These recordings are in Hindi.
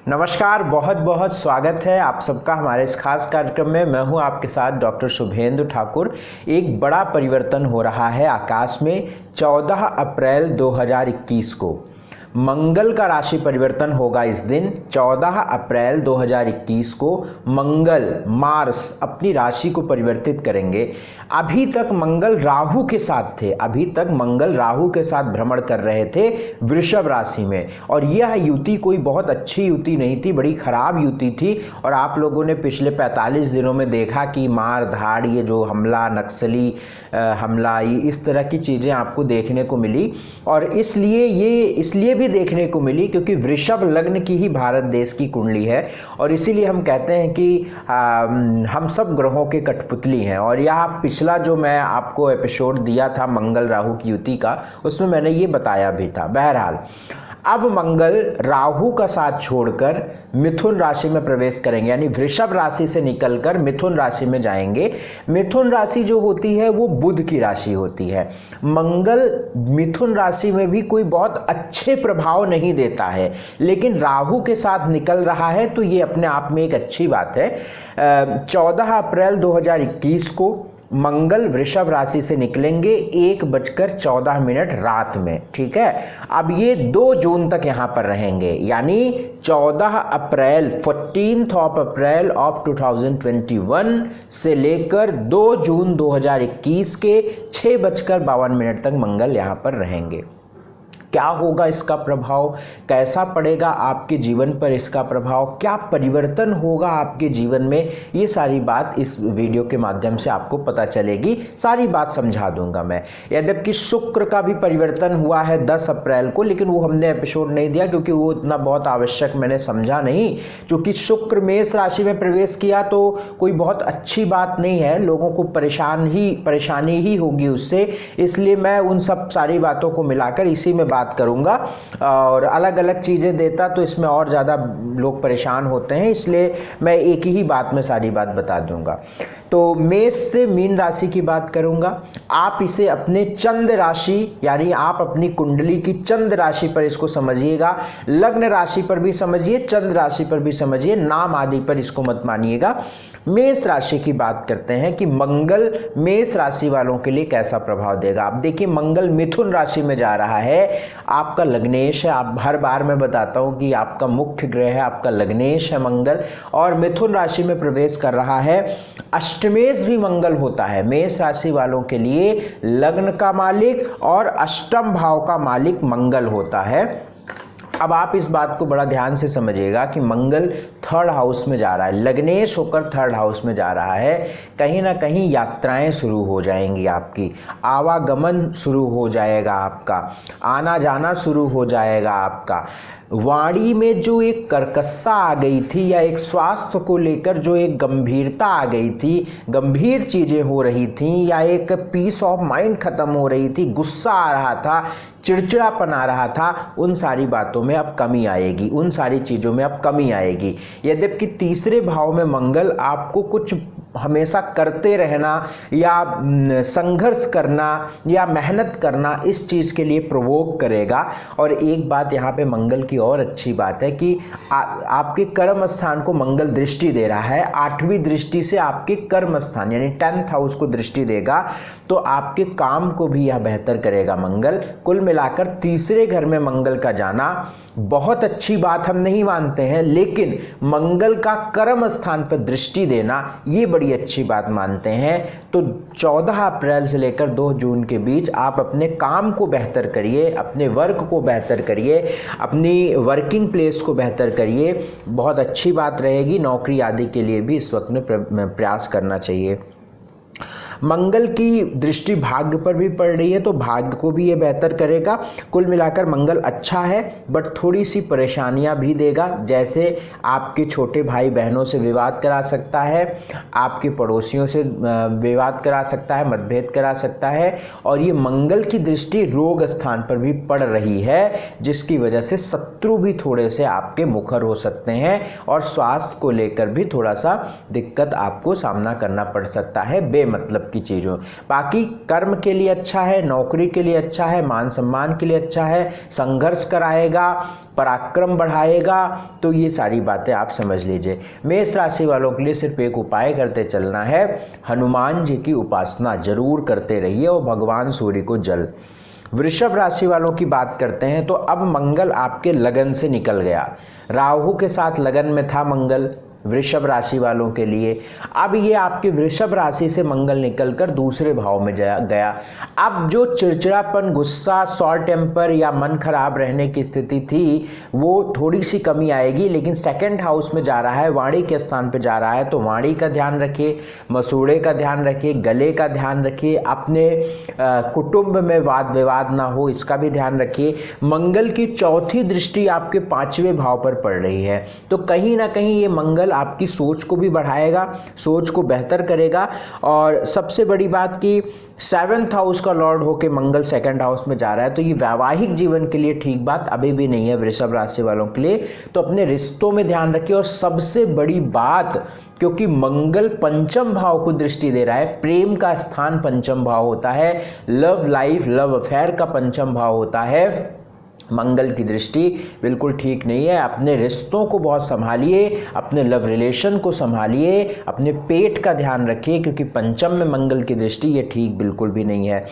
नमस्कार, बहुत बहुत स्वागत है आप सबका हमारे इस खास कार्यक्रम में। मैं हूं आपके साथ डॉक्टर शुभेंदु ठाकुर। एक बड़ा परिवर्तन हो रहा है आकाश में। 14 अप्रैल 2021 को मंगल का राशि परिवर्तन होगा। इस दिन 14 अप्रैल 2021 को मंगल मार्स अपनी राशि को परिवर्तित करेंगे। अभी तक मंगल राहु के साथ थे, अभी तक मंगल राहु के साथ भ्रमण कर रहे थे वृषभ राशि में, और यह युति कोई बहुत अच्छी युति नहीं थी, बड़ी खराब युति थी। और आप लोगों ने पिछले 45 दिनों में देखा कि मार धाड़, ये जो हमला, नक्सली हमला, इस तरह की चीज़ें आपको देखने को मिली। और इसलिए भी देखने को मिली क्योंकि वृषभ लग्न की ही भारत देश की कुंडली है, और इसीलिए हम कहते हैं कि हम सब ग्रहों के कठपुतली हैं। और यह पिछला जो मैं आपको एपिसोड दिया था मंगल राहु की युति का, उसमें मैंने ये बताया भी था। बहरहाल अब मंगल राहु का साथ छोड़कर मिथुन राशि में प्रवेश करेंगे, यानी वृषभ राशि से निकलकर मिथुन राशि में जाएंगे। मिथुन राशि जो होती है वो बुध की राशि होती है। मंगल मिथुन राशि में भी कोई बहुत अच्छे प्रभाव नहीं देता है, लेकिन राहु के साथ निकल रहा है तो ये अपने आप में एक अच्छी बात है। 14 अप्रैल 2021 को मंगल वृषभ राशि से निकलेंगे 1:14 रात में, ठीक है। अब ये 2 जून तक यहाँ पर रहेंगे, यानी 14 अप्रैल 14 अप्रैल ऑफ 2021 से लेकर 2 जून 2021 के 6:52 तक मंगल यहाँ पर रहेंगे। क्या होगा इसका प्रभाव, कैसा पड़ेगा आपके जीवन पर इसका प्रभाव, क्या परिवर्तन होगा आपके जीवन में, ये सारी बात इस वीडियो के माध्यम से आपको पता चलेगी। सारी बात समझा दूंगा मैं। यद्यपि शुक्र का भी परिवर्तन हुआ है 10 अप्रैल को, लेकिन वो हमने एपिसोड नहीं दिया क्योंकि वो इतना बहुत आवश्यक मैंने समझा नहीं। क्योंकि शुक्र मेष राशि में प्रवेश किया तो कोई बहुत अच्छी बात नहीं है, लोगों को परेशानी ही होगी उससे। इसलिए मैं उन सब सारी बातों को मिलाकर इसी में बात करूंगा, और अलग अलग चीजें देता तो इसमें और ज्यादा लोग परेशान होते हैं, इसलिए मैं एक ही बात में सारी बात बता दूंगा। तो मेष से मीन राशि की बात करूंगा। आप इसे अपने चंद्र राशि, यानी आप अपनी कुंडली की चंद्र राशि पर इसको समझिएगा। लग्न राशि पर भी समझिए, चंद्र राशि पर भी समझिए, नाम आदि पर इसको मत मानिएगा। मेष राशि की बात करते हैं कि मंगल मेष राशि वालों के लिए कैसा प्रभाव देगा। आप देखिए, मंगल मिथुन राशि में जा रहा है, आपका लग्नेश है। आप हर बार मैं बताता हूं कि आपका मुख्य ग्रह है, आपका लग्नेश है मंगल, और मिथुन राशि में प्रवेश कर रहा है। अष्टमेश भी मंगल होता है। मेष राशि वालों के लिए लग्न का मालिक और अष्टम भाव का मालिक मंगल होता है। अब आप इस बात को बड़ा ध्यान से समझिएगा कि मंगल 3rd हाउस में जा रहा है, लग्नेश होकर 3rd हाउस में जा रहा है। कहीं ना कहीं यात्राएं शुरू हो जाएंगी, आपकी आवागमन शुरू हो जाएगा, आपका आना जाना शुरू हो जाएगा। आपका वाणी में जो एक कर्कशता आ गई थी, या एक स्वास्थ्य को लेकर जो एक गंभीरता आ गई थी, गंभीर चीजें हो रही थी, या एक पीस ऑफ माइंड खत्म हो रही थी, गुस्सा आ रहा था, चिड़चिड़ापन आ रहा था, उन सारी बातों में अब कमी आएगी, उन सारी चीज़ों में अब कमी आएगी। यद्यपि 3रे भाव में मंगल आपको कुछ हमेशा करते रहना, या संघर्ष करना, या मेहनत करना, इस चीज़ के लिए प्रवोक करेगा। और एक बात यहाँ पे मंगल की और अच्छी बात है कि आपके कर्म स्थान को मंगल दृष्टि दे रहा है। 8वीं दृष्टि से आपके कर्म स्थान यानी 10th हाउस को दृष्टि देगा, तो आपके काम को भी यह बेहतर करेगा मंगल। कुल मिलाकर 3रे घर में मंगल का जाना बहुत अच्छी बात हम नहीं मानते हैं, लेकिन मंगल का कर्म स्थान पर दृष्टि देना ये बड़ी अच्छी बात मानते हैं। तो 14 अप्रैल से लेकर 2 जून के बीच आप अपने काम को बेहतर करिए, अपने वर्क को बेहतर करिए, अपनी वर्किंग प्लेस को बेहतर करिए, बहुत अच्छी बात रहेगी। नौकरी आदि के लिए भी इस वक्त में प्रयास करना चाहिए। मंगल की दृष्टि भाग्य पर भी पड़ रही है, तो भाग्य को भी ये बेहतर करेगा। कुल मिलाकर मंगल अच्छा है, बट थोड़ी सी परेशानियां भी देगा। जैसे आपके छोटे भाई बहनों से विवाद करा सकता है, आपके पड़ोसियों से विवाद करा सकता है, मतभेद करा सकता है। और ये मंगल की दृष्टि रोग स्थान पर भी पड़ रही है, जिसकी वजह से शत्रु भी थोड़े से आपके मुखर हो सकते हैं, और स्वास्थ्य को लेकर भी थोड़ा सा दिक्कत आपको सामना करना पड़ सकता है बेमतलब मतलब की चीज़ों। बाकी कर्म के लिए अच्छा है, नौकरी के लिए अच्छा है, मान सम्मान के लिए अच्छा है, संघर्ष कराएगा, पराक्रम बढ़ाएगा। तो ये सारी बातें आप समझ लीजिए। मेष राशि वालों के लिए सिर्फ एक उपाय करते चलना है, हनुमान जी की उपासना जरूर करते रहिए और भगवान सूर्य को जल। वृषभ राशि वालों की बात करते हैं तो अब मंगल आपके लगन से निकल गया। राहु के साथ लगन में था मंगल वृषभ राशि वालों के लिए। अब ये आपके वृषभ राशि से मंगल निकलकर दूसरे भाव में गया। अब जो चिड़चिड़ापन, गुस्सा, शॉर्ट टेम्पर या मन खराब रहने की स्थिति थी वो थोड़ी सी कमी आएगी, लेकिन सेकंड हाउस में जा रहा है, वाणी के स्थान पे जा रहा है, तो वाणी का ध्यान रखिए, मसूड़े का ध्यान रखिए, गले का ध्यान रखिए, अपने कुटुंब में वाद विवाद ना हो इसका भी ध्यान रखिए। मंगल की चौथी दृष्टि आपके 5वें भाव पर पड़ रही है, तो कहीं ना कहीं ये मंगल आपकी सोच को भी बढ़ाएगा, सोच को बेहतर करेगा। और सबसे बड़ी बात कि 7th हाउस का लॉर्ड होके मंगल 2nd हाउस में जा रहा है, तो ये वैवाहिक जीवन के लिए ठीक बात अभी भी नहीं है वृषभ राशि वालों के लिए। तो अपने रिश्तों में ध्यान रखिए। और सबसे बड़ी बात, क्योंकि मंगल 5th भाव को दृष्टि दे रहा है, प्रेम का स्थान 5th भाव होता है, लव लाइफ, लव अफेयर का 5th भाव होता है, मंगल की दृष्टि बिल्कुल ठीक नहीं है। अपने रिश्तों को बहुत संभालिए, अपने लव रिलेशन को संभालिए, अपने पेट का ध्यान रखिए, क्योंकि 5th में मंगल की दृष्टि ये ठीक बिल्कुल भी नहीं है।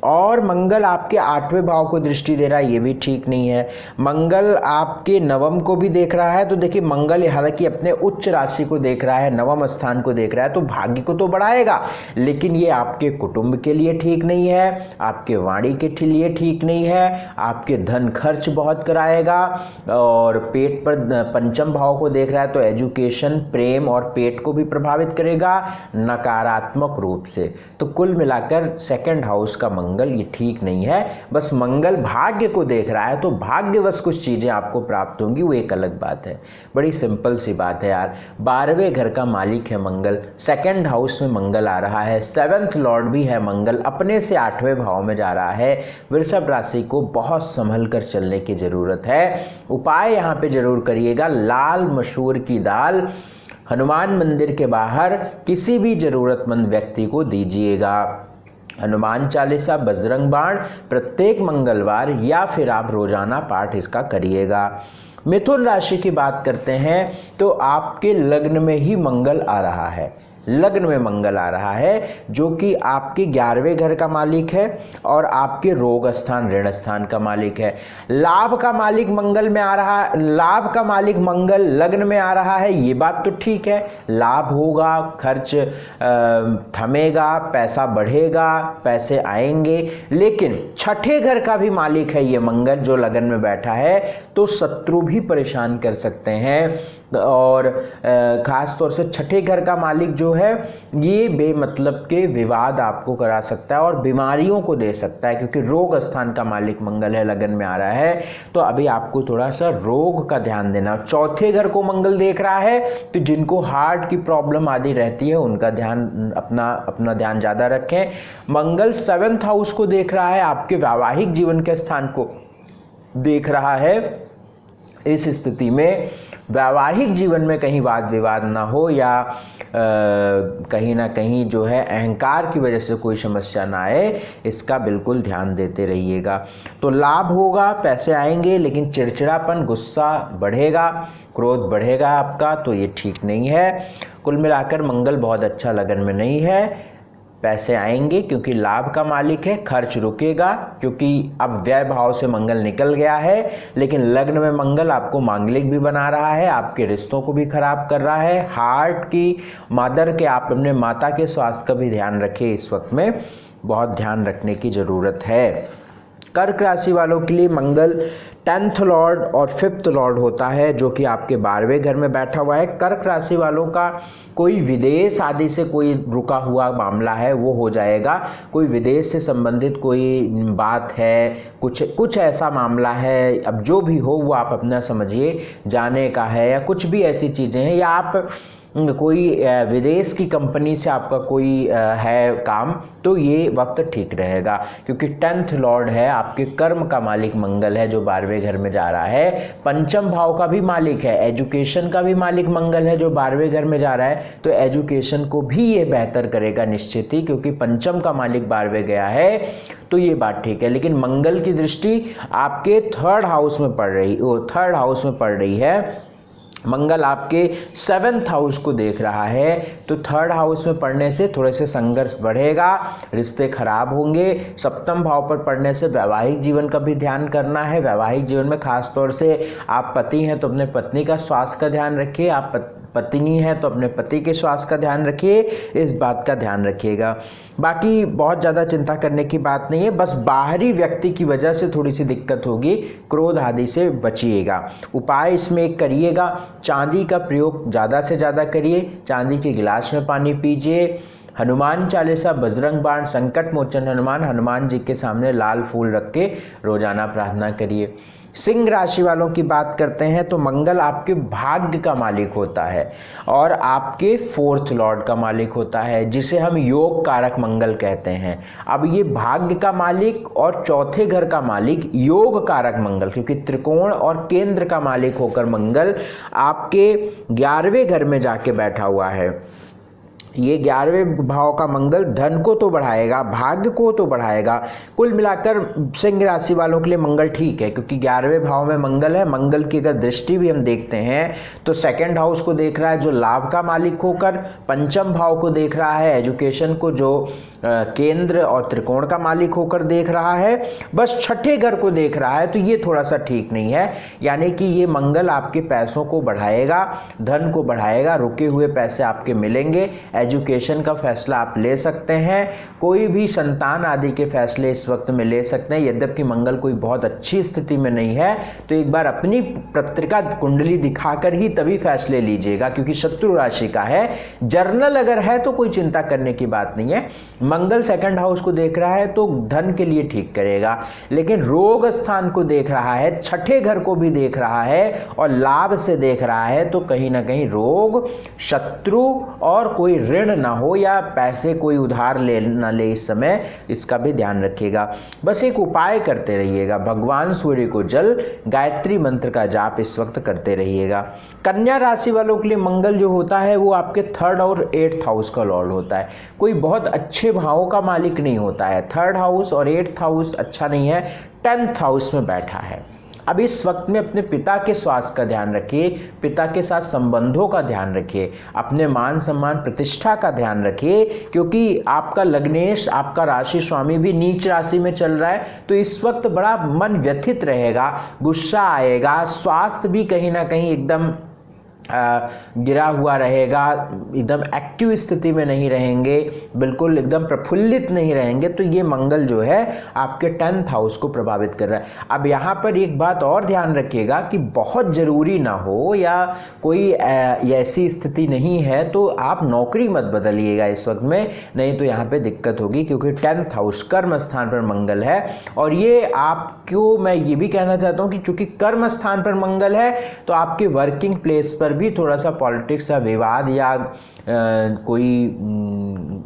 और मंगल आपके 8वें भाव को दृष्टि दे रहा है, ये भी ठीक नहीं है। मंगल आपके 9th को भी देख रहा है, तो देखिए मंगल हालांकि अपने उच्च राशि को देख रहा है, 9th स्थान को देख रहा है, तो भाग्य को तो बढ़ाएगा, लेकिन ये आपके कुटुंब के लिए ठीक नहीं है, आपके वाणी के लिए ठीक नहीं है, आपके धन खर्च बहुत कराएगा। और पेट पर 5th भाव को देख रहा है, तो एजुकेशन, प्रेम और पेट को भी प्रभावित करेगा नकारात्मक रूप से। तो कुल मिलाकर 2nd हाउस का मंगल ये ठीक नहीं है। बस मंगल भाग्य को देख रहा है, तो भाग्यवश कुछ चीजें आपको प्राप्त होंगी, वो एक अलग बात है। बड़ी सिंपल सी बात है यार। 12वें घर का मालिक है मंगल, 2nd हाउस में मंगल आ रहा है, 7th लॉर्ड भी है मंगल, अपने से 8वें भाव में जा रहा है। वृषभ राशि को बहुत संभल कर चलने की जरूरत है। उपाय यहाँ पे जरूर करिएगा, लाल मसूर की दाल हनुमान मंदिर के बाहर किसी भी जरूरतमंद व्यक्ति को दीजिएगा। हनुमान चालीसा, बजरंग बाण प्रत्येक मंगलवार या फिर आप रोजाना पाठ इसका करिएगा। मिथुन राशि की बात करते हैं तो आपके लग्न में ही मंगल आ रहा है, लग्न में मंगल आ रहा है, जो कि आपके 11वें घर का मालिक है और आपके रोग स्थान, ऋण स्थान का मालिक है। लाभ का मालिक मंगल में आ रहा है, लाभ का मालिक मंगल लग्न में आ रहा है, ये बात तो ठीक है, लाभ होगा, खर्च थमेगा, पैसा बढ़ेगा, पैसे आएंगे। लेकिन 6ठे घर का भी मालिक है ये मंगल जो लगन में बैठा है, तो शत्रु भी परेशान कर सकते हैं। और खास तौर से 6ठे घर का मालिक जो है ये बेमतलब के विवाद आपको करा सकता है और बीमारियों को दे सकता है, क्योंकि रोग स्थान का मालिक मंगल है, लगन में आ रहा है, तो अभी आपको थोड़ा सा रोग का ध्यान देना। 4थे घर को मंगल देख रहा है, तो जिनको हार्ट की प्रॉब्लम आदि रहती है उनका ध्यान, अपना ध्यान ज़्यादा रखें। मंगल 7th हाउस को देख रहा है, आपके वैवाहिक जीवन के स्थान को देख रहा है। इस स्थिति में वैवाहिक जीवन में कहीं वाद विवाद ना हो या कहीं ना कहीं जो है अहंकार की वजह से कोई समस्या ना आए, इसका बिल्कुल ध्यान देते रहिएगा। तो लाभ होगा, पैसे आएंगे, लेकिन चिड़चिड़ापन, गुस्सा बढ़ेगा, क्रोध बढ़ेगा आपका, तो ये ठीक नहीं है। कुल मिलाकर मंगल बहुत अच्छा लगन में नहीं है। पैसे आएंगे क्योंकि लाभ का मालिक है, खर्च रुकेगा क्योंकि अब व्यय भाव से मंगल निकल गया है, लेकिन लग्न में मंगल आपको मांगलिक भी बना रहा है, आपके रिश्तों को भी खराब कर रहा है। हार्ट की, मदर के, आप अपने माता के स्वास्थ्य का भी ध्यान रखिए, इस वक्त में बहुत ध्यान रखने की ज़रूरत है। कर्क राशि वालों के लिए मंगल 10th लॉर्ड और 5th लॉर्ड होता है, जो कि आपके 12वें घर में बैठा हुआ है। कर्क राशि वालों का कोई विदेश आदि से कोई रुका हुआ मामला है वो हो जाएगा, कोई विदेश से संबंधित कोई बात है, कुछ ऐसा मामला है, अब जो भी हो वो आप अपना समझिए, जाने का है या कुछ भी ऐसी चीज़ें हैं, या आप कोई विदेश की कंपनी से आपका कोई है काम, तो ये वक्त ठीक रहेगा, क्योंकि 10th लॉर्ड है, आपके कर्म का मालिक मंगल है जो 12वें घर में जा रहा है। पंचम भाव का भी मालिक है, एजुकेशन का भी मालिक मंगल है जो 12वें घर में जा रहा है, तो एजुकेशन को भी ये बेहतर करेगा निश्चित ही, क्योंकि पंचम का मालिक 12वें गया है, तो ये बात ठीक है। लेकिन मंगल की दृष्टि आपके थर्ड हाउस में पड़ रही है। मंगल आपके 7th हाउस को देख रहा है, तो थर्ड हाउस में पढ़ने से थोड़े से संघर्ष बढ़ेगा, रिश्ते खराब होंगे। सप्तम भाव पर पढ़ने से वैवाहिक जीवन का भी ध्यान करना है। वैवाहिक जीवन में खास तौर से आप पति हैं तो अपने पत्नी का स्वास्थ्य का ध्यान रखिए, आप पत्नी है तो अपने पति के स्वास्थ्य का ध्यान रखिए, इस बात का ध्यान रखिएगा। बाकी बहुत ज़्यादा चिंता करने की बात नहीं है, बस बाहरी व्यक्ति की वजह से थोड़ी सी दिक्कत होगी, क्रोध आदि से बचिएगा। उपाय इसमें एक करिएगा, चांदी का प्रयोग ज़्यादा से ज़्यादा करिए, चांदी के गिलास में पानी पीजिए, हनुमान चालीसा, बजरंग बाण, संकट मोचन हनुमान जी के सामने लाल फूल रख के रोजाना प्रार्थना करिए। सिंह राशि वालों की बात करते हैं तो मंगल आपके भाग्य का मालिक होता है और आपके 4th लॉर्ड का मालिक होता है, जिसे हम योग कारक मंगल कहते हैं। अब ये भाग्य का मालिक और चौथे घर का मालिक योग कारक मंगल, क्योंकि त्रिकोण और केंद्र का मालिक होकर मंगल आपके 11वें घर में जाके बैठा हुआ है। ये 11वें भाव का मंगल धन को तो बढ़ाएगा, भाग्य को तो बढ़ाएगा। कुल मिलाकर सिंह राशि वालों के लिए मंगल ठीक है, क्योंकि 11वें भाव में मंगल है। मंगल की अगर दृष्टि भी हम देखते हैं तो 2nd हाउस को देख रहा है जो लाभ का मालिक होकर, पंचम भाव को देख रहा है एजुकेशन को जो केंद्र और त्रिकोण का मालिक होकर देख रहा है, बस 6ठे घर को देख रहा है, तो ये थोड़ा सा ठीक नहीं है। यानी कि ये मंगल आपके पैसों को बढ़ाएगा, धन को बढ़ाएगा, रुके हुए पैसे आपके मिलेंगे, एजुकेशन का फैसला आप ले सकते हैं, कोई भी संतान आदि के फैसले इस वक्त में ले सकते हैं। यद्यपि मंगल कोई बहुत अच्छी स्थिति में नहीं है, तो एक बार अपनी पत्रिका कुंडली दिखाकर ही तभी फैसले लीजिएगा, क्योंकि शत्रु राशि का है। जर्नल अगर है तो कोई चिंता करने की बात नहीं है। मंगल 2nd हाउस को देख रहा है तो धन के लिए ठीक करेगा, लेकिन रोग स्थान को देख रहा है, 6ठे घर को भी देख रहा है और लाभ से देख रहा है, तो कहीं ना कहीं रोग, शत्रु और कोई ऋण ना हो या पैसे कोई उधार ले ना ले इस समय, इसका भी ध्यान रखिएगा। बस एक उपाय करते रहिएगा, भगवान सूर्य को जल, गायत्री मंत्र का जाप इस वक्त करते रहिएगा। कन्या राशि वालों के लिए मंगल जो होता है वो आपके 3rd और 8th हाउस का लॉर्ड होता है, कोई बहुत अच्छे भावों का मालिक नहीं होता है। 3rd हाउस और 8th हाउस अच्छा नहीं है, 10th हाउस में बैठा है। अब इस वक्त में अपने पिता के स्वास्थ्य का ध्यान रखिए, पिता के साथ संबंधों का ध्यान रखिए, अपने मान सम्मान प्रतिष्ठा का ध्यान रखिए, क्योंकि आपका लग्नेश, आपका राशि स्वामी भी नीच राशि में चल रहा है, तो इस वक्त बड़ा मन व्यथित रहेगा, गुस्सा आएगा, स्वास्थ्य भी कहीं ना कहीं एकदम गिरा हुआ रहेगा, एकदम एक्टिव स्थिति में नहीं रहेंगे, बिल्कुल एकदम प्रफुल्लित नहीं रहेंगे। तो ये मंगल जो है आपके 10th हाउस को प्रभावित कर रहा है। अब यहाँ पर एक बात और ध्यान रखिएगा कि बहुत ज़रूरी ना हो या कोई ऐसी स्थिति नहीं है तो आप नौकरी मत बदलिएगा इस वक्त में, नहीं तो यहाँ पे दिक्कत होगी, क्योंकि 10th हाउस कर्म स्थान पर मंगल है। और ये आपको मैं ये भी कहना चाहता हूँ कि चूंकि कर्म स्थान पर मंगल है तो आपके वर्किंग प्लेस पर भी थोड़ा सा पॉलिटिक्स या विवाद या कोई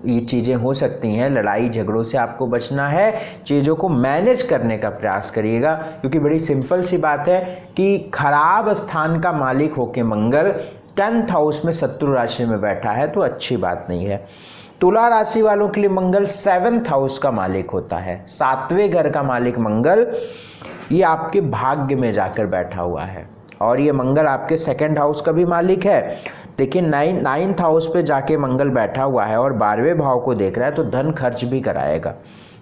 ये चीज़ें हो सकती हैं, लड़ाई झगड़ों से आपको बचना है, चीज़ों को मैनेज करने का प्रयास करिएगा, क्योंकि बड़ी सिंपल सी बात है कि खराब स्थान का मालिक होके मंगल 10th हाउस में शत्रु राशि में बैठा है, तो अच्छी बात नहीं है। तुला राशि वालों के लिए मंगल 7th हाउस का मालिक होता है, 7वें घर का मालिक मंगल, ये आपके भाग्य में जाकर बैठा हुआ है और ये मंगल आपके 2nd हाउस का भी मालिक है। देखिए 9th हाउस पे जाके मंगल बैठा हुआ है और 12वें भाव को देख रहा है, तो धन खर्च भी कराएगा,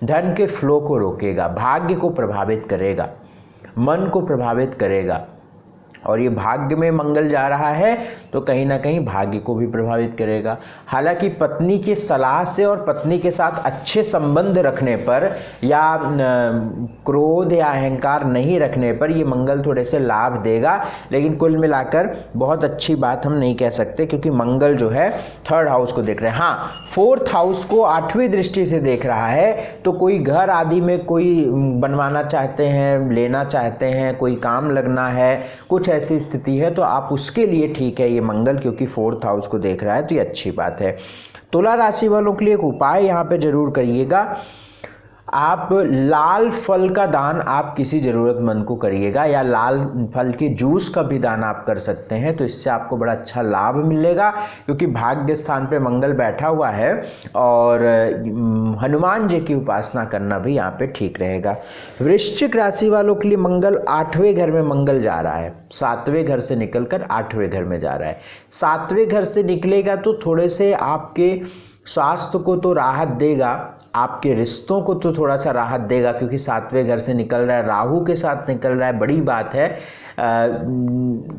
धन के फ्लो को रोकेगा, भाग्य को प्रभावित करेगा, मन को प्रभावित करेगा। और ये भाग्य में मंगल जा रहा है तो कहीं ना कहीं भाग्य को भी प्रभावित करेगा। हालांकि पत्नी की सलाह से और पत्नी के साथ अच्छे संबंध रखने पर या क्रोध या अहंकार नहीं रखने पर ये मंगल थोड़े से लाभ देगा, लेकिन कुल मिलाकर बहुत अच्छी बात हम नहीं कह सकते, क्योंकि मंगल जो है 3rd हाउस को देख रहे हैं। हाँ, 4th हाउस को 8वीं दृष्टि से देख रहा है, तो कोई घर आदि में कोई बनवाना चाहते हैं, लेना चाहते हैं, कोई काम लगना है, कुछ ऐसी स्थिति है तो आप उसके लिए ठीक है ये मंगल, क्योंकि 4th हाउस को देख रहा है तो ये अच्छी बात है। तुला राशि वालों के लिए एक उपाय यहाँ पे जरूर करिएगा, आप लाल फल का दान आप किसी ज़रूरतमंद को करिएगा, या लाल फल के जूस का भी दान आप कर सकते हैं, तो इससे आपको बड़ा अच्छा लाभ मिलेगा, क्योंकि भाग्य स्थान पे मंगल बैठा हुआ है। और हनुमान जी की उपासना करना भी यहाँ पे ठीक रहेगा। वृश्चिक राशि वालों के लिए मंगल 8वें घर में मंगल जा रहा है, 7वें घर से निकलकर 8वें घर में जा रहा है। 7वें घर से निकलेगा तो थोड़े से आपके स्वास्थ्य को तो राहत देगा, आपके रिश्तों को तो थोड़ा सा राहत देगा, क्योंकि 7वें घर से निकल रहा है, राहु के साथ निकल रहा है, बड़ी बात है।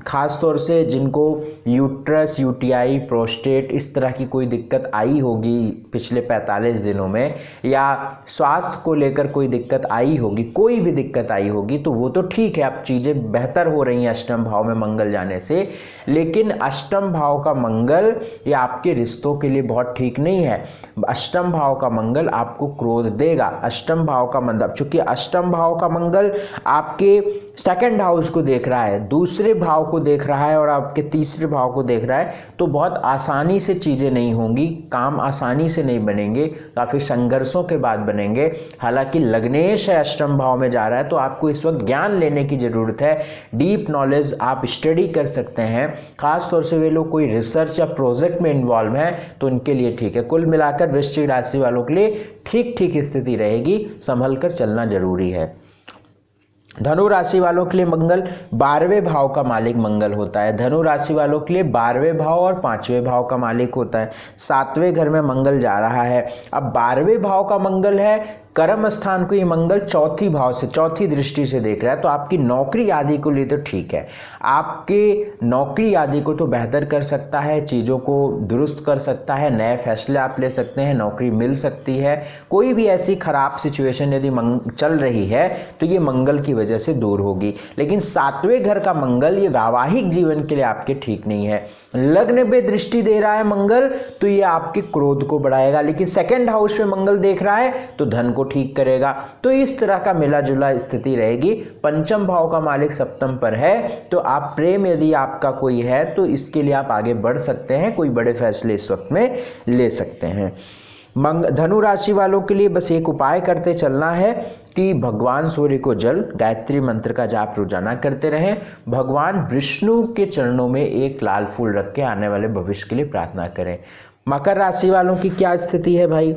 ख़ास तौर से जिनको यूट्रस, यूटीआई, प्रोस्टेट इस तरह की कोई दिक्कत आई होगी पिछले 45 दिनों में, या स्वास्थ्य को लेकर कोई दिक्कत आई होगी, कोई भी दिक्कत आई होगी, तो वो तो ठीक है, अब चीज़ें बेहतर हो रही हैं अष्टम भाव में मंगल जाने से। लेकिन अष्टम भाव का मंगल ये आपके रिश्तों के लिए बहुत ठीक नहीं है। अष्टम भाव का मंगल आपको क्रोध देगा। अष्टम भाव का मतलब, चूंकि अष्टम भाव का मंगल आपके 2nd हाउस को देख रहा है, दूसरे भाव को देख रहा है और आपके तीसरे भाव को देख रहा है, तो बहुत आसानी से चीज़ें नहीं होंगी, काम आसानी से नहीं बनेंगे, काफ़ी संघर्षों के बाद बनेंगे। हालांकि लग्नेश है, अष्टम भाव में जा रहा है, तो आपको इस वक्त ज्ञान लेने की ज़रूरत है, डीप नॉलेज आप स्टडी कर सकते हैं। खास तौर से वे लोग कोई रिसर्च या प्रोजेक्ट में इन्वॉल्व हैं तो उनके लिए ठीक है। कुल मिलाकर वृश्चिक राशि वालों के लिए ठीक ठीक स्थिति रहेगी, संभल कर चलना जरूरी है। धनु राशि वालों के लिए मंगल 12वें भाव का मालिक मंगल होता है। धनु राशि वालों के लिए 12वें भाव और 5वें भाव का मालिक होता है। 7वें घर में मंगल जा रहा है। अब 12वें भाव का मंगल है, कर्म स्थान को ये मंगल 4थी भाव से, 4थी दृष्टि से देख रहा है, तो आपकी नौकरी आदि को लिए तो ठीक है, आपके नौकरी आदि को तो बेहतर कर सकता है, चीज़ों को दुरुस्त कर सकता है, नए फैसले आप ले सकते हैं, नौकरी मिल सकती है। कोई भी ऐसी खराब सिचुएशन यदि चल रही है तो ये मंगल की वजह से दूर होगी। लेकिन 7वें घर का मंगल ये वैवाहिक जीवन के लिए आपके ठीक नहीं है। लग्न पे दृष्टि दे रहा है मंगल, तो ये आपके क्रोध को बढ़ाएगा, लेकिन 2nd हाउस में मंगल देख रहा है तो धन को ठीक करेगा। तो इस तरह का मिला जुला स्थिति रहेगी। 5म भाव का मालिक सप्तम पर है, तो आप प्रेम यदि आपका कोई है तो इसके लिए आप आगे बढ़ सकते हैं, कोई बड़े फैसले इस वक्त में ले सकते हैं। धनु राशि वालों के लिए बस एक उपाय करते चलना है कि भगवान सूर्य को जल, गायत्री मंत्र का जाप रोजाना करते रहें। भगवान विष्णु के चरणों में एक लाल फूल रख के आने वाले भविष्य के लिए प्रार्थना करें। मकर राशि वालों की क्या स्थिति है भाई?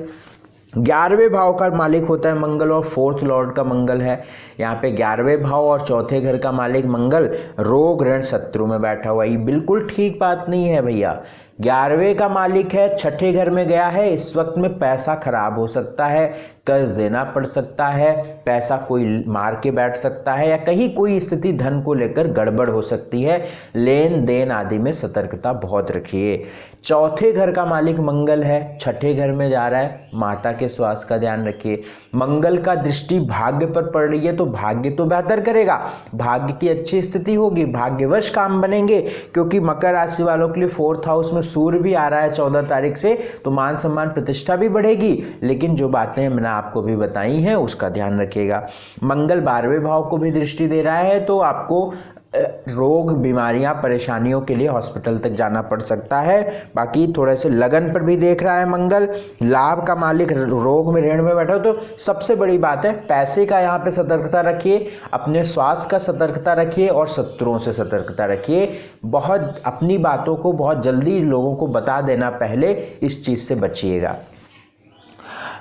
11वें भाव का मालिक होता है मंगल और 4th लॉर्ड का मंगल है। यहाँ पे 11वें भाव और 4थे घर का मालिक मंगल रोग ऋण शत्रु में बैठा हुआ है। ये बिल्कुल ठीक बात नहीं है भैया। 11वें का मालिक है, 6ठे घर में गया है, इस वक्त में पैसा खराब हो सकता है, कर्ज देना पड़ सकता है, पैसा कोई मार के बैठ सकता है, या कहीं कोई स्थिति धन को लेकर गड़बड़ हो सकती है। लेन देन आदि में सतर्कता बहुत रखिए। 4थे घर का मालिक मंगल है, 6ठे घर में जा रहा है, माता के स्वास्थ्य का ध्यान रखिए। मंगल का दृष्टि भाग्य पर पड़ रही है तो भाग्य तो बेहतर करेगा, भाग्य की अच्छी स्थिति होगी, भाग्यवश काम बनेंगे, क्योंकि मकर राशि वालों के लिए 4th हाउस में सूर्य भी आ रहा है 14 तारीख से, तो मान सम्मान प्रतिष्ठा भी बढ़ेगी। लेकिन जो बातें मैंने आपको भी बताई हैं उसका ध्यान रखिएगा। मंगल 12वें भाव को भी दृष्टि दे रहा है, तो आपको रोग, बीमारियां, परेशानियों के लिए हॉस्पिटल तक जाना पड़ सकता है। बाकी थोड़े से लगन पर भी देख रहा है मंगल। लाभ का मालिक रोग में, ऋण में बैठा हो, तो सबसे बड़ी बात है पैसे का यहाँ पे सतर्कता रखिए, अपने स्वास्थ्य का सतर्कता रखिए और शत्रुओं से सतर्कता रखिए। बहुत अपनी बातों को बहुत जल्दी लोगों को बता देना, पहले इस चीज़ से बचिएगा।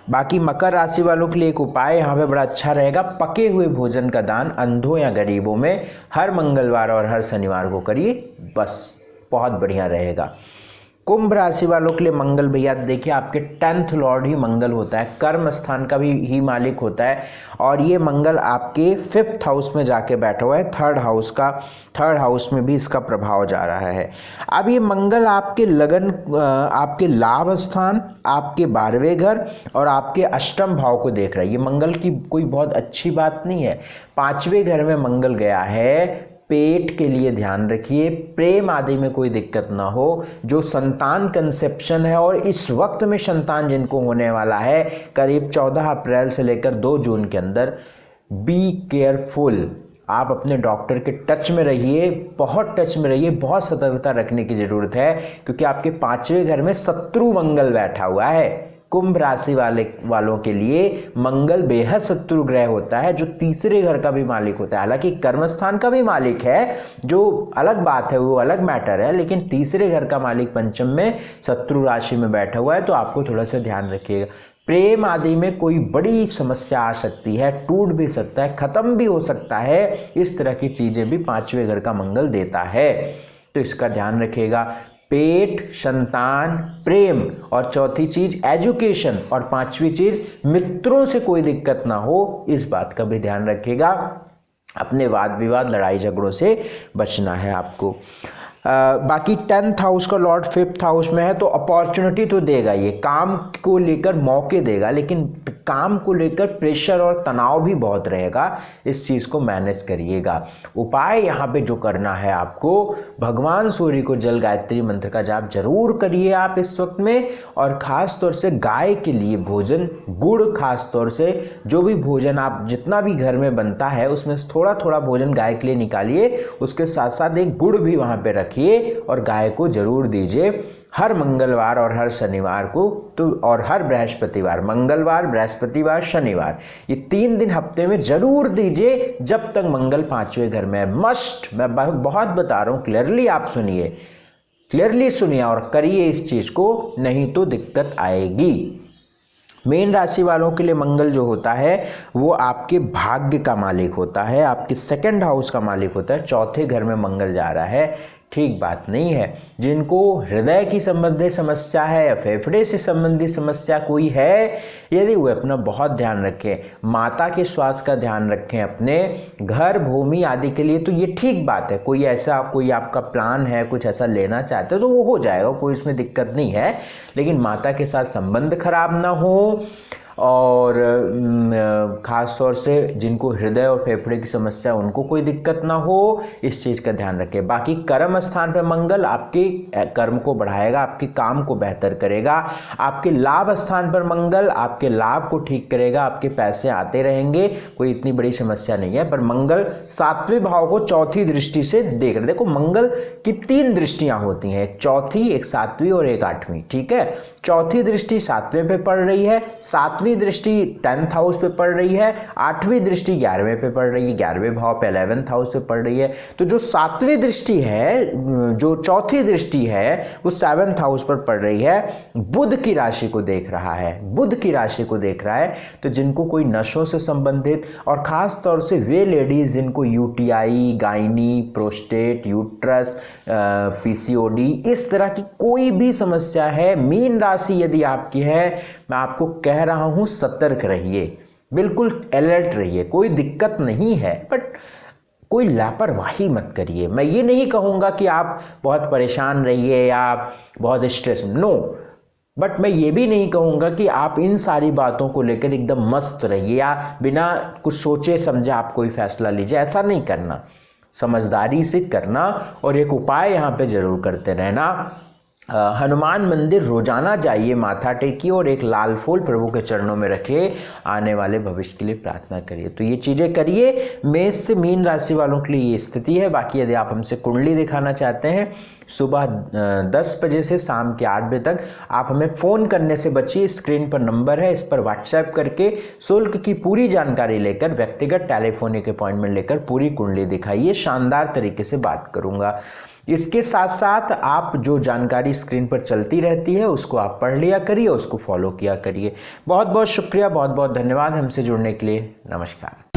बाकी मकर राशि वालों के लिए एक उपाय यहाँ पे बड़ा अच्छा रहेगा, पके हुए भोजन का दान अंधों या गरीबों में हर मंगलवार और हर शनिवार को करिए, बस बहुत बढ़िया रहेगा। कुंभ राशि वालों के लिए मंगल भैया देखिए, आपके 10th लॉर्ड ही मंगल होता है, कर्म स्थान का भी ही मालिक होता है, और ये मंगल आपके 5th हाउस में जाके बैठा हुआ है, 3rd हाउस का, 3rd हाउस में भी इसका प्रभाव जा रहा है। अब ये मंगल आपके लगन, आपके लाभ स्थान, आपके 12वें घर और आपके अष्टम भाव को देख रहा है। ये मंगल की कोई बहुत अच्छी बात नहीं है। 5वें घर में मंगल गया है, पेट के लिए ध्यान रखिए, प्रेम आदि में कोई दिक्कत ना हो। जो संतान कंसेप्शन है और इस वक्त में संतान जिनको होने वाला है करीब 14 अप्रैल से लेकर 2 जून के अंदर, बी केयरफुल। आप अपने डॉक्टर के टच में रहिए, बहुत टच में रहिए, बहुत सतर्कता रखने की ज़रूरत है, क्योंकि आपके 5वें घर में शत्रु मंगल बैठा हुआ है। कुंभ राशि वालों के लिए मंगल बेहद शत्रु ग्रह होता है, जो तीसरे घर का भी मालिक होता है। हालांकि कर्मस्थान का भी मालिक है, जो अलग बात है, वो अलग मैटर है, लेकिन तीसरे घर का मालिक पंचम में शत्रु राशि में बैठा हुआ है, तो आपको थोड़ा सा ध्यान रखिएगा। प्रेम आदि में कोई बड़ी समस्या आ सकती है, टूट भी सकता है, खत्म भी हो सकता है, इस तरह की चीजें भी 5वें घर का मंगल देता है, तो इसका ध्यान रखिएगा। पेट, संतान, प्रेम, और चौथी चीज एजुकेशन, और 5वीं चीज मित्रों से कोई दिक्कत ना हो, इस बात का भी ध्यान रखिएगा। अपने वाद विवाद, लड़ाई झगड़ों से बचना है आपको। बाकी 10th हाउस का लॉर्ड 5th हाउस में है, तो अपॉर्चुनिटी तो देगा, ये काम को लेकर मौके देगा, लेकिन काम को लेकर प्रेशर और तनाव भी बहुत रहेगा, इस चीज़ को मैनेज करिएगा। उपाय यहाँ पे जो करना है आपको, भगवान सूर्य को जल गायत्री मंत्र का जाप जरूर करिए आप इस वक्त में, और ख़ास तौर से गाय के लिए भोजन, गुड़, खास तौर से जो भी भोजन आप जितना भी घर में बनता है उसमें थोड़ा थोड़ा भोजन गाय के लिए निकालिए, उसके साथ साथ एक गुड़ भी वहाँ पे रखिए और गाय को जरूर दीजिए हर मंगलवार और हर शनिवार को, तो और हर बृहस्पतिवार, मंगलवार, बृहस्पतिवार, शनिवार, ये 3 दिन हफ्ते में जरूर दीजिए, जब तक मंगल 5वें घर में है। मस्ट, मैं बहुत बता रहा हूँ, क्लियरली आप सुनिए, क्लियरली सुनिए और करिए इस चीज को, नहीं तो दिक्कत आएगी। मीन राशि वालों के लिए मंगल जो होता है वो आपके भाग्य का मालिक होता है, आपके 2nd हाउस का मालिक होता है। 4थे घर में मंगल जा रहा है, ठीक बात नहीं है। जिनको हृदय की संबंधित समस्या है या फेफड़े से संबंधित समस्या कोई है, यदि वो अपना बहुत ध्यान रखें, माता के स्वास्थ्य का ध्यान रखें, अपने घर, भूमि आदि के लिए, तो ये ठीक बात है। कोई आपका प्लान है, कुछ ऐसा लेना चाहते हो तो वो हो जाएगा, कोई इसमें दिक्कत नहीं है, लेकिन माता के साथ संबंध खराब ना हो, और ख़ास तौर से जिनको हृदय और फेफड़े की समस्या उनको कोई दिक्कत ना हो, इस चीज़ का ध्यान रखें। बाकी कर्म स्थान पर मंगल आपके कर्म को बढ़ाएगा, आपके काम को बेहतर करेगा। आपके लाभ स्थान पर मंगल आपके लाभ को ठीक करेगा, आपके पैसे आते रहेंगे, कोई इतनी बड़ी समस्या नहीं है। पर मंगल 7वें भाव को चौथी दृष्टि से देख रहे, देखो मंगल की 3 दृष्टियां होती हैं, एक चौथी, एक 7वीं और एक 8वीं, ठीक है। चौथी दृष्टि 7वें पे पड़ रही है, 7वीं दृष्टि 10th हाउस पे पड़ रही है, 8वीं दृष्टि 11वें पे पड़ रही है, 11वें भाव पे 11th हाउस पे पड़ रही है। तो जो 7वीं दृष्टि है, जो चौथी दृष्टि है, वो 7th हाउस पर पड़ रही है, बुध की राशि को देख रहा है, बुध की राशि को देख रहा है। तो जिनको कोई नशों से संबंधित, और खास तौर से वे लेडीज जिनको UTI, gynae, prostate, uterus, PCOD, इस तरह की कोई भी समस्या है, मीन राशि यदि आपकी है, मैं आपको कह रहा हूं सतर्क रहिए, बिल्कुल अलर्ट रहिए। कोई दिक्कत नहीं है, बट कोई लापरवाही मत करिए। मैं ये नहीं कहूँगा कि आप बहुत परेशान रहिए या बहुत स्ट्रेस, नो, बट मैं ये भी नहीं कहूँगा कि आप इन सारी बातों को लेकर एकदम मस्त रहिए या बिना कुछ सोचे समझे आप कोई फैसला लीजिए, ऐसा नहीं करना, समझदारी से करना। और एक उपाय यहाँ पे जरूर करते रहना, हनुमान मंदिर रोजाना जाइए, माथा टेकिए और एक लाल फूल प्रभु के चरणों में रखिए, आने वाले भविष्य के लिए प्रार्थना करिए। तो ये चीज़ें करिए। मेष से मीन राशि वालों के लिए ये स्थिति है। बाकी यदि आप हमसे कुंडली दिखाना चाहते हैं, सुबह 10 बजे से शाम के 8 बजे तक आप हमें फ़ोन करने से बचिए। स्क्रीन पर नंबर है, इस पर व्हाट्सएप करके शुल्क की पूरी जानकारी लेकर, व्यक्तिगत टेलीफोनिक अपॉइंटमेंट लेकर पूरी कुंडली दिखाइए, शानदार तरीके से बात करूँगा। इसके साथ साथ आप जो जानकारी स्क्रीन पर चलती रहती है उसको आप पढ़ लिया करिए, उसको फॉलो किया करिए। बहुत बहुत शुक्रिया, बहुत बहुत धन्यवाद हमसे जुड़ने के लिए। नमस्कार।